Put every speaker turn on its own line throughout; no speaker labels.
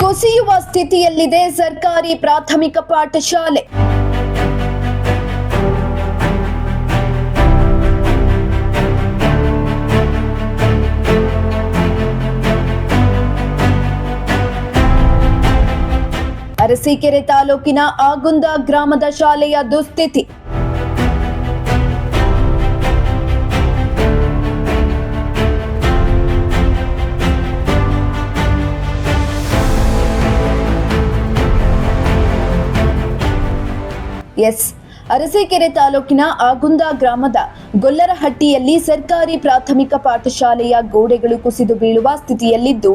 ಕುಸಿಯುವ ಸ್ಥಿತಿಯಲ್ಲಿದೆ ಸರ್ಕಾರಿ ಪ್ರಾಥಮಿಕ ಪಾಠಶಾಲೆ. ಅರಸೀಕೆರೆ ತಾಲೂಕಿನ ಆಗುಂದ ಗ್ರಾಮದ ಶಾಲೆಯ ದುಸ್ಥಿತಿ. ಅರಸೀಕೆರೆ ತಾಲೂಕಿನ ಆಗುಂದ ಗ್ರಾಮದ ಗೊಲ್ಲರಹಟ್ಟಿಯಲ್ಲಿ ಸರ್ಕಾರಿ ಪ್ರಾಥಮಿಕ ಪಾಠಶಾಲೆಯ ಗೋಡೆಗಳು ಕುಸಿದು ಬೀಳುವ ಸ್ಥಿತಿಯಲ್ಲಿದ್ದು,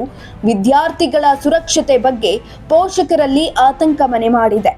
ವಿದ್ಯಾರ್ಥಿಗಳ ಸುರಕ್ಷತೆ ಬಗ್ಗೆ ಪೋಷಕರಲ್ಲಿ ಆತಂಕ ಮನೆ ಮಾಡಿದೆ.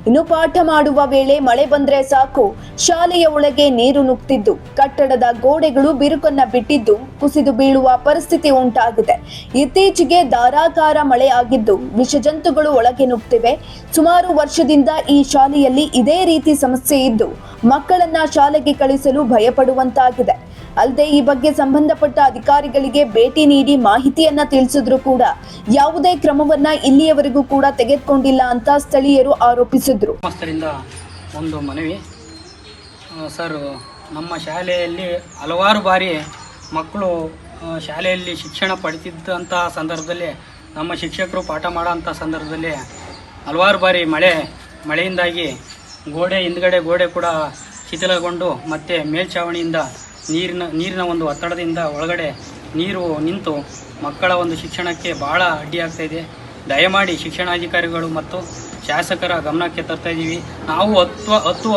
ಇನ್ನು ಪಾಠ ಮಾಡುವ ವೇಳೆ ಮಳೆ ಬಂದ್ರೆ ಸಾಕು, ಶಾಲೆಯ ಒಳಗೆ ನೀರು ನುಗ್ತಿದ್ದು, ಕಟ್ಟಡದ ಗೋಡೆಗಳು ಬಿರುಕನ್ನ ಬಿಟ್ಟಿದ್ದು, ಕುಸಿದು ಬೀಳುವ ಪರಿಸ್ಥಿತಿ ಉಂಟಾಗಿದೆ. ಇತ್ತೀಚೆಗೆ ಧಾರಾಕಾರ ಮಳೆ ಆಗಿದ್ದು, ವಿಷಜಂತುಗಳು ಒಳಗೆ ನುಗ್ತಿವೆ. ಸುಮಾರು ವರ್ಷದಿಂದ ಈ ಶಾಲೆಯಲ್ಲಿ ಇದೇ ರೀತಿ ಸಮಸ್ಯೆ ಇದ್ದು, ಮಕ್ಕಳನ್ನ ಶಾಲೆಗೆ ಕಳಿಸಲು ಭಯಪಡುವಂತಾಗಿದೆ. ಅಲ್ಲದೆ ಈ ಬಗ್ಗೆ ಸಂಬಂಧಪಟ್ಟ ಅಧಿಕಾರಿಗಳಿಗೆ ಭೇಟಿ ನೀಡಿ ಮಾಹಿತಿಯನ್ನ ತಿಳಿಸಿದ್ರು ಕೂಡ ಯಾವುದೇ ಕ್ರಮವನ್ನ ಇಲ್ಲಿಯವರೆಗೂ ಕೂಡ ತೆಗೆದುಕೊಂಡಿಲ್ಲ ಅಂತ ಸ್ಥಳೀಯರು ಆರೋಪಿಸಿದ್ರು.
ಒಂದು ಮನವಿ ಸರ್, ನಮ್ಮ ಶಾಲೆಯಲ್ಲಿ ಹಲವಾರು ಬಾರಿ ಮಕ್ಕಳು ಶಾಲೆಯಲ್ಲಿ ಶಿಕ್ಷಣ ಪಡೆದಿದ್ದಂತಹ ಸಂದರ್ಭದಲ್ಲಿ ನಮ್ಮ ಶಿಕ್ಷಕರು ಪಾಠ ಮಾಡೋಂಥ ಸಂದರ್ಭದಲ್ಲಿ ಹಲವಾರು ಬಾರಿ ಮಳೆಯಿಂದಾಗಿ ಹಿಂದ್ಗಡೆ ಗೋಡೆ ಕೂಡ ಶಿಥಿಲಗೊಂಡು ಮತ್ತು ಮೇಲ್ಛಾವಣಿಯಿಂದ ನೀರಿನ ಒಂದು ಒತ್ತಡದಿಂದ ಒಳಗಡೆ ನೀರು ನಿಂತು ಮಕ್ಕಳ ಒಂದು ಶಿಕ್ಷಣಕ್ಕೆ ಭಾಳ ಅಡ್ಡಿಯಾಗ್ತಾ ಇದೆ. ದಯಮಾಡಿ ಶಿಕ್ಷಣಾಧಿಕಾರಿಗಳು ಮತ್ತು ಶಾಸಕರ ಗಮನಕ್ಕೆ ತರ್ತಾ ಇದ್ದೀವಿ. ನಾವು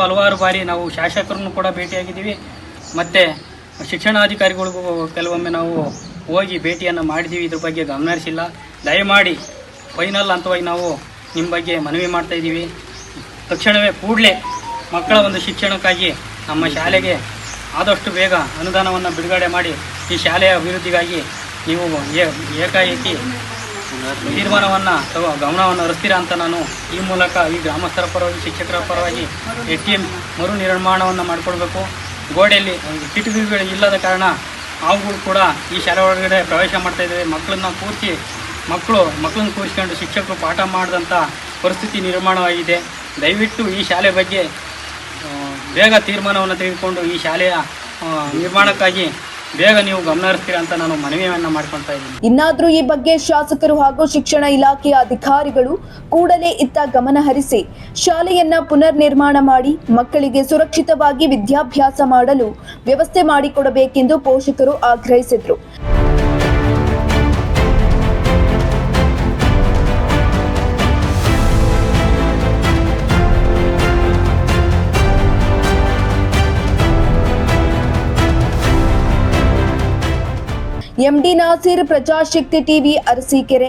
ಹಲವಾರು ಬಾರಿ ನಾವು ಶಾಸಕರನ್ನು ಕೂಡ ಭೇಟಿಯಾಗಿದ್ದೀವಿ ಮತ್ತು ಶಿಕ್ಷಣಾಧಿಕಾರಿಗಳಿಗೂ ಕೆಲವೊಮ್ಮೆ ನಾವು ಹೋಗಿ ಭೇಟಿಯನ್ನು ಮಾಡಿದ್ದೀವಿ. ಇದ್ರ ಬಗ್ಗೆ ಗಮನ ಹರಿಸಿಲ್ಲ. ದಯಮಾಡಿ ಫೈನಲ್ ಹಂತವಾಗಿ ನಾವು ನಿಮ್ಮ ಬಗ್ಗೆ ಮನವಿ ಮಾಡ್ತಾ ಇದ್ದೀವಿ. ತಕ್ಷಣವೇ ಕೂಡಲೇ ಮಕ್ಕಳ ಒಂದು ಶಿಕ್ಷಣಕ್ಕಾಗಿ ನಮ್ಮ ಶಾಲೆಗೆ ಆದಷ್ಟು ಬೇಗ ಅನುದಾನವನ್ನು ಬಿಡುಗಡೆ ಮಾಡಿ ಈ ಶಾಲೆಯ ಅಭಿವೃದ್ಧಿಗಾಗಿ ನೀವು ಏಕಾಏಕಿ ತೀರ್ಮಾನವನ್ನು ಗಮನವನ್ನು ಹರಿಸ್ತೀರಾ ಅಂತ ನಾನು ಈ ಮೂಲಕ ಈ ಗ್ರಾಮಸ್ಥರ ಪರವಾಗಿ ಶಿಕ್ಷಕರ ಪರವಾಗಿ ATM ಮರು ನಿರ್ಮಾಣವನ್ನು ಮಾಡಿಕೊಡ್ಬೇಕು. ಗೋಡೆಯಲ್ಲಿ ಕಿಟಕಿಗಳು ಇಲ್ಲದ ಕಾರಣ ಅವುಗಳು ಕೂಡ ಈ ಶಾಲೆ ಒಳಗಡೆ ಪ್ರವೇಶ ಮಾಡ್ತಾಯಿದ್ದೇವೆ. ಮಕ್ಕಳನ್ನು ಕೂರಿಸ್ಕೊಂಡು ಶಿಕ್ಷಕರು ಪಾಠ ಮಾಡಿದಂಥ ಪರಿಸ್ಥಿತಿ ನಿರ್ಮಾಣವಾಗಿದೆ. ದಯವಿಟ್ಟು ಈ ಶಾಲೆ ಬಗ್ಗೆ ಬೇಗ ತೀರ್ಮಾನವನ್ನು ತೆಗೆದುಕೊಂಡು ಈ ಶಾಲೆಯ ನಿರ್ಮಾಣಕ್ಕಾಗಿ ಬೇಗ ನೀವು ಗಮನ ಹರಿಸ್ತೀರಾ ಅಂತ ನಾನು ಮನವಿಯನ್ನು ಮಾಡ್ಕೊಳ್ತಾ ಇದ್ದೀನಿ.
ಇನ್ನಾದರೂ ಈ ಬಗ್ಗೆ ಶಾಸಕರು ಹಾಗೂ ಶಿಕ್ಷಣ ಇಲಾಖೆಯ ಅಧಿಕಾರಿಗಳು ಕೂಡಲೇ ಇತ್ತ ಗಮನ ಹರಿಸಿ ಶಾಲೆಯನ್ನ ಪುನರ್ ನಿರ್ಮಾಣ ಮಾಡಿ ಮಕ್ಕಳಿಗೆ ಸುರಕ್ಷಿತವಾಗಿ ವಿದ್ಯಾಭ್ಯಾಸ ಮಾಡಲು ವ್ಯವಸ್ಥೆ ಮಾಡಿಕೊಡಬೇಕೆಂದು ಪೋಷಕರು ಆಗ್ರಹಿಸಿದರು. MD Nasir, Prajashakti TV, Arsikere.